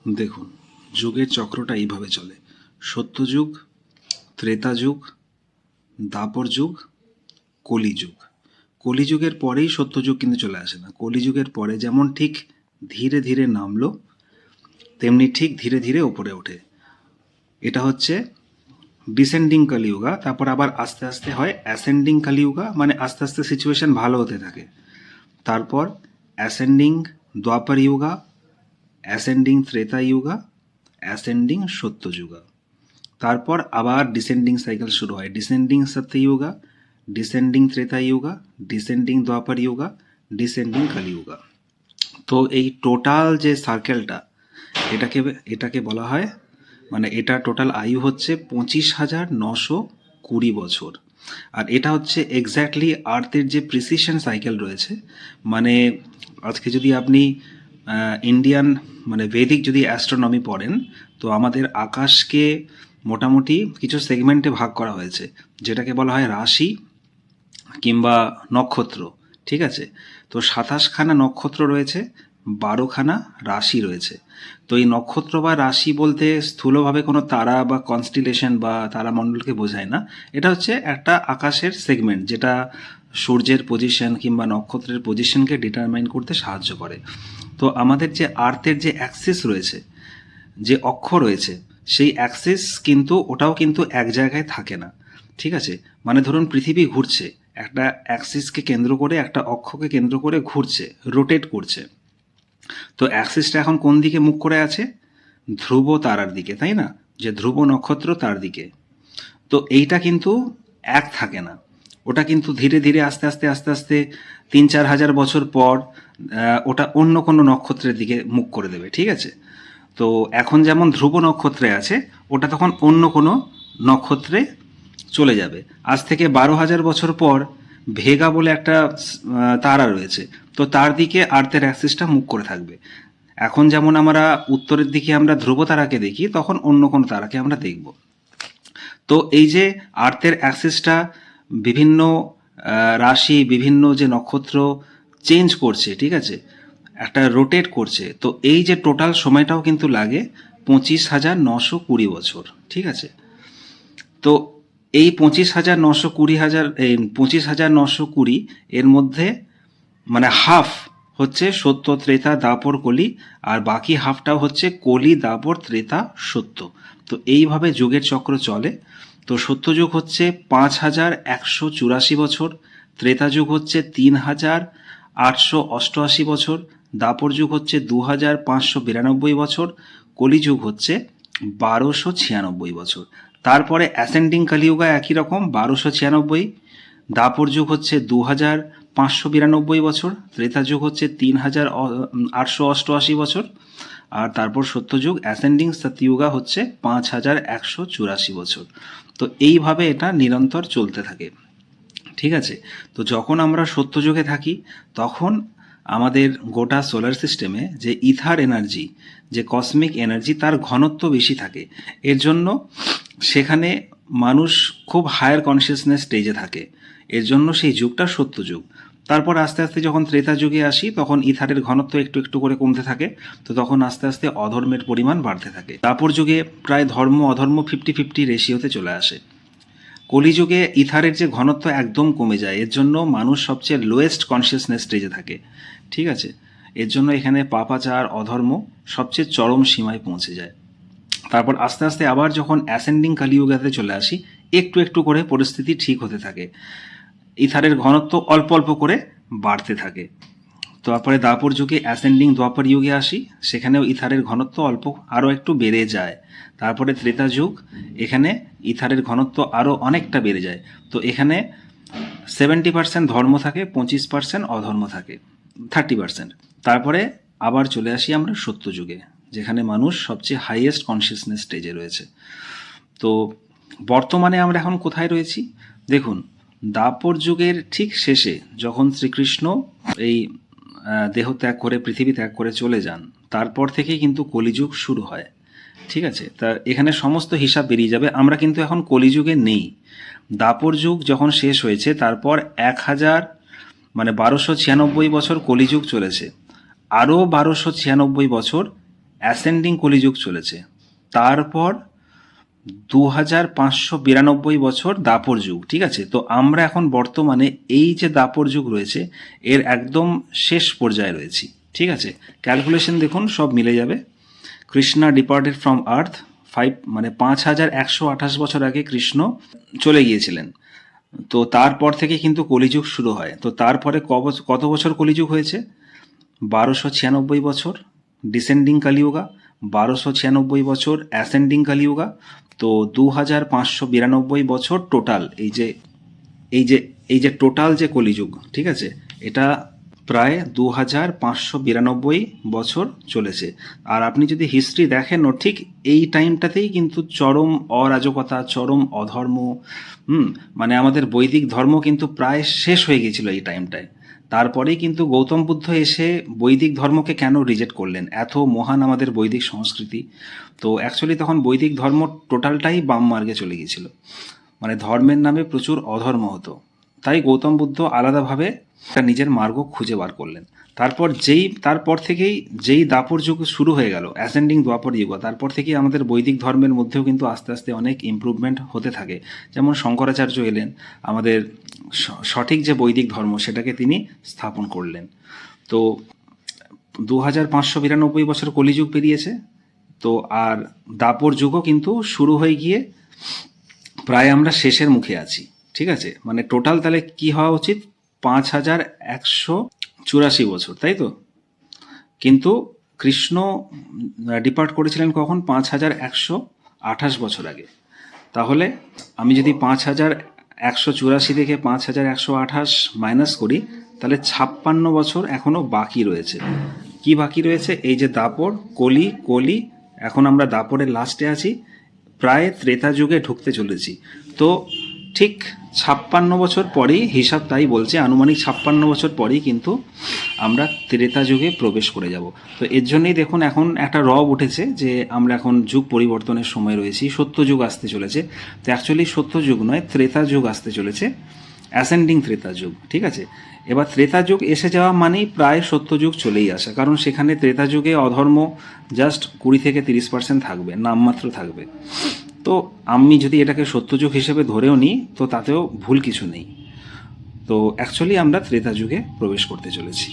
দেখুন, যুগের চক্রটা এইভাবে চলে। সত্যযুগ, ত্রেতা যুগ, দাপর যুগ, কলিযুগ। কলিযুগের পরেই সত্যযুগ কিন্তু চলে আসে না। কলিযুগের পরে যেমন ঠিক ধীরে ধীরে নামলো, তেমনি ঠিক ধীরে ধীরে ওপরে ওঠে। এটা হচ্ছে ডিসেন্ডিং কলিযুগা। তারপর আবার আস্তে আস্তে হয় অ্যাসেন্ডিং কলিযুগা, মানে আস্তে আস্তে সিচুয়েশন ভালো হতে থাকে। তারপর অ্যাসেন্ডিং দ্বাপর যুগা, অ্যাসেন্ডিং ত্রেতা যুগা, অ্যাসেন্ডিং সত্যযুগা। তারপর আবার ডিসেন্ডিং সাইকেল শুরু হয়। ডিসেন্ডিং সত্যযুগা, ডিসেন্ডিং ত্রেতা যুগা, ডিসেন্ডিং দ্বাপর যুগা, ডিসেন্ডিং কলিযুগা। তো এই টোটাল যে সার্কেলটা, এটাকে এটাকে বলা হয়, মানে এটা টোটাল আয়ু হচ্ছে 25,920 বছর। আর এটা হচ্ছে এক্স্যাক্টলি আর্থের যে প্রিসিশন সাইকেল রয়েছে। মানে আজকে যদি আপনি ইন্ডিয়ান মানে বেদিক যদি অ্যাস্ট্রোনমি পড়েন, তো আমাদের আকাশকে মোটামুটি কিছু সেগমেন্টে ভাগ করা হয়েছে, যেটাকে বলা হয় রাশি কিংবা নক্ষত্র। ঠিক আছে? তো 27খানা নক্ষত্র রয়েছে, 12খানা রাশি রয়েছে। তো এই নক্ষত্র বা রাশি বলতে স্থূলভাবে কোনো তারা বা কনস্টিলেশন বা তারামণ্ডলকে বোঝায় না। এটা হচ্ছে একটা আকাশের সেগমেন্ট, যেটা সূর্যের পজিশন কিংবা নক্ষত্রের পজিশনকে ডিটারমাইন করতে সাহায্য করে। তো আমাদের যে আর্থের যে অ্যাক্সিস রয়েছে, যে অক্ষ রয়েছে, সেই অ্যাক্সিস কিন্তু ওটাও কিন্তু এক জায়গায় থাকে না। ঠিক আছে? মানে ধরুন পৃথিবী ঘুরছে, একটা অ্যাক্সিসকে কেন্দ্র করে, একটা অক্ষকে কেন্দ্র করে ঘুরছে, রোটেট করছে। তো অ্যাক্সিসটা এখন কোন দিকে মুখ করে আছে? ধ্রুব তারার দিকে, তাই না? যে ধ্রুব নক্ষত্র তার দিকে। তো এইটা কিন্তু এক থাকে না, ওটা কিন্তু ধীরে ধীরে আস্তে আস্তে আস্তে আস্তে 3-4 হাজার বছর পর ওটা অন্য কোনো নক্ষত্রের দিকে মুখ করে দেবে। ঠিক আছে? তো এখন যেমন ধ্রুব নক্ষত্রে আছে, ওটা তখন অন্য কোনো নক্ষত্রে চলে যাবে। আজ থেকে 12,000 বছর পর ভেগা বলে একটা তারা রয়েছে, তো তার দিকে আর্থের অ্যাক্সিসটা মুখ করে থাকবে। এখন যেমন আমরা উত্তরের দিকে আমরা ধ্রুব তারাকে দেখি, তখন অন্য কোনো তারাকে আমরা দেখব। তো এই যে আর্থের অ্যাক্সিসটা বিভিন্ন রাশি, বিভিন্ন যে নক্ষত্র চেঞ্জ করছে, ঠিক আছে, একটা রোটেট করছে, তো এই যে টোটাল সময়টাও কিন্তু লাগে 25,920 বছর। ঠিক আছে? তো এই 25,920 এর মধ্যে মানে হাফ হচ্ছে সত্য, ত্রেতা, দাপর, কলি, আর বাকি হাফটাও হচ্ছে কলি, দাপর, ত্রেতা, সত্য। তো এইভাবে যুগের চক্র চলে। তো সত্যযুগ হচ্ছে 5,184 বছর, ত্রেতা যুগ হচ্ছে 3,888 বছর, দাপর যুগ হচ্ছে 2,592 বছর, কলিযুগ হচ্ছে 1,296 বছর। তারপরে অ্যাসেন্ডিং কলিযুগা একই রকম 1,296, দাপর যুগ হচ্ছে 2,592 বছর, ত্রেতা যুগ হচ্ছে 3,888 বছর, আর তারপর সত্যযুগ অ্যাসেন্ডিং সত্যযুগা হচ্ছে 5,184 বছর। তো এইভাবে এটা নিরন্তর চলতে থাকে। ঠিক আছে? তো যখন আমরা সত্যযুগে থাকি, তখন আমাদের গোটা সোলার সিস্টেমে যে ইথার এনার্জি, যে কসমিক এনার্জি, তার ঘনত্ব বেশি থাকে। এর জন্য সেখানে মানুষ খুব হায়ার কনসিয়াসনেস স্টেজে থাকে। এর জন্য সেই যুগটা সত্যযুগ। তারপর আস্তে আস্তে যখন ত্রেতা যুগে আসি, তখন ইথারের ঘনত্ব একটু একটু করে কমতে থাকে। তো তখন আস্তে আস্তে অধর্মের পরিমাণ বাড়তে থাকে। দাপর যুগে প্রায় ধর্ম অধর্ম 50-50 রেশিওতে চলে আসে। কলিযুগে ইথারের যে ঘনত্ব একদম কমে যায়, এর জন্য মানুষ সবচেয়ে লোয়েস্ট কনসিয়াসনেস স্টেজে থাকে। ঠিক আছে? এর জন্য এখানে পাপাচার, অধর্ম সবচেয়ে চরম সীমায় পৌঁছে যায়। তারপর আস্তে আস্তে আবার যখন অ্যাসেন্ডিং কলিযুগাতে চলে আসি, একটু একটু করে পরিস্থিতি ঠিক হতে থাকে, ইথারের ঘনত্ব অল্প অল্প করে বাড়তে থাকে। তারপরে দাপর যুগে অ্যাসেন্ডিং দ্বাপর যুগে আসি, সেখানেও ইথারের ঘনত্ব অল্প আরও একটু বেড়ে যায়। তারপরে ত্রেতা যুগ, এখানে ইথারের ঘনত্ব আরও অনেকটা বেড়ে যায়। তো এখানে 70% ধর্ম থাকে, 25% অধর্ম থাকে, 30%। তারপরে আবার চলে আসি আমরা সত্য যুগে, যেখানে মানুষ সবচেয়ে হাইয়েস্ট কনসিয়াসনেস স্টেজে রয়েছে। তো বর্তমানে আমরা এখন কোথায় রয়েছি? দেখুন, দাপর যুগের ঠিক শেষে যখন শ্রীকৃষ্ণ এই দেহ ত্যাগ করে, পৃথিবী ত্যাগ করে চলে যান, তারপর থেকেই কিন্তু কলিযুগ শুরু হয়। ঠিক আছে? তা এখানে সমস্ত হিসাব বেরিয়ে যাবে। আমরা কিন্তু এখন কলিযুগে নেই। দাপর যুগ যখন শেষ হয়েছে, তারপর 1296 বছর কলিযুগ চলেছে। আরও 1296 বছর অ্যাসেন্ডিং কলিযুগ চলেছে। তারপর 2592 বছর দাপর যুগ। ঠিক আছে, তো আমরা এখন বর্তমানে এই যে দাপর যুগ রয়েছে এর একদম শেষ পর্যায়ে রয়েছি। ঠিক আছে, ক্যালকুলেশন দেখুন সব মিলে যাবে। কৃষ্ণা ডিপার্টেড ফ্রম আর্থ 5128 বছর আগে কৃষ্ণ চলে গিয়েছিলেন। তো তারপর থেকে কিন্তু কলিযুগ শুরু হয়। তো তারপরে কত বছর কলিযুগ হয়েছে? 1296 বছর ডিসেন্ডিং কালিयुगा, 1296 বছর অ্যাসেন্ডিং কালিयुगा। তো 2592 বছর টোটাল এই যে টোটাল যে কলিযুগ। ঠিক আছে, এটা প্রায় 2592 বছর চলেছে। আর আপনি যদি হিস্ট্রি দেখেনও ঠিক এই টাইমটাতেই কিন্তু চরম অরাজকতা, চরম অধর্ম, মানে আমাদের বৈদিক ধর্ম কিন্তু প্রায় শেষ হয়ে গিয়েছিল এই টাইমটায়। তারপরেই কিন্তু গৌতম বুদ্ধ এসে বৈদিক ধর্মকে কেন রিজেক্ট করলেন? এত মহান আমাদের বৈদিক সংস্কৃতি। তো অ্যাকচুয়ালি তখন বৈদিক ধর্ম টোটালটাই বাম মার্গে চলে গিয়েছিল, মানে ধর্মের নামে প্রচুর অধর্ম হতো। তাই গৌতম বুদ্ধ আলাদাভাবে একটা নিজের মার্গ খুঁজে বার করলেন। তারপর থেকেই যেই দাপর যুগ শুরু হয়ে গেল, অ্যাসেন্ডিং দ্বাপর যুগ, তারপর থেকেই আমাদের বৈদিক ধর্মের মধ্যেও কিন্তু আস্তে আস্তে অনেক ইমপ্রুভমেন্ট হতে থাকে। যেমন শঙ্করাচার্য এলেন, আমাদের সঠিক যে বৈদিক ধর্ম সেটাকে তিনি স্থাপন করলেন। তো 2592 বছর কলিযুগ পেরিয়েছে। তো আর দাপর যুগও কিন্তু শুরু হয়ে গিয়ে প্রায় আমরা শেষের মুখে আছি। ঠিক আছে, মানে টোটাল তাহলে কি হওয়া উচিত? 5184 বছর, তাই তো? কিন্তু কৃষ্ণ ডিপার্ট করেছিলেন কখন? 5128 বছর আগে। তাহলে আমি যদি 5184 থেকে 5128 মাইনাস করি, তাহলে 56 বছর এখনো বাকি রয়েছে। কি বাকি রয়েছে? এই যে দাপর, কলি, এখন আমরা দাপরের লাস্টে আছি, প্রায় ত্রেতা যুগে ঢুকতে চলেছি। তো ঠিক 56 বছর পরেই, হিসাব তাই বলছে, আনুমানিক 56 বছর পরেই কিন্তু আমরা ত্রেতা যুগে প্রবেশ করে যাব। তো এর জন্যই দেখুন এখন একটা রব উঠেছে যে আমরা এখন যুগ পরিবর্তনের সময় রয়েছি, সত্যযুগ আসতে চলেছে। তো অ্যাকচুয়ালি সত্যযুগ নয়, ত্রেতা যুগ আসতে চলেছে, অ্যাসেন্ডিং ত্রেতা যুগ। ঠিক আছে, এবার ত্রেতা যুগ এসে যাওয়া মানেই প্রায় সত্যযুগ চলেই আসা, কারণ সেখানে ত্রেতা যুগে অধর্ম জাস্ট 20 থেকে 30% থাকবে, নামমাত্র থাকবে। তো আমি যদি এটাকে সত্যযুগ হিসেবে ধরেও নিই তো তাতেও ভুল কিছু নেই। তো অ্যাকচুয়ালি আমরা ত্রেতা যুগে প্রবেশ করতে চলেছি।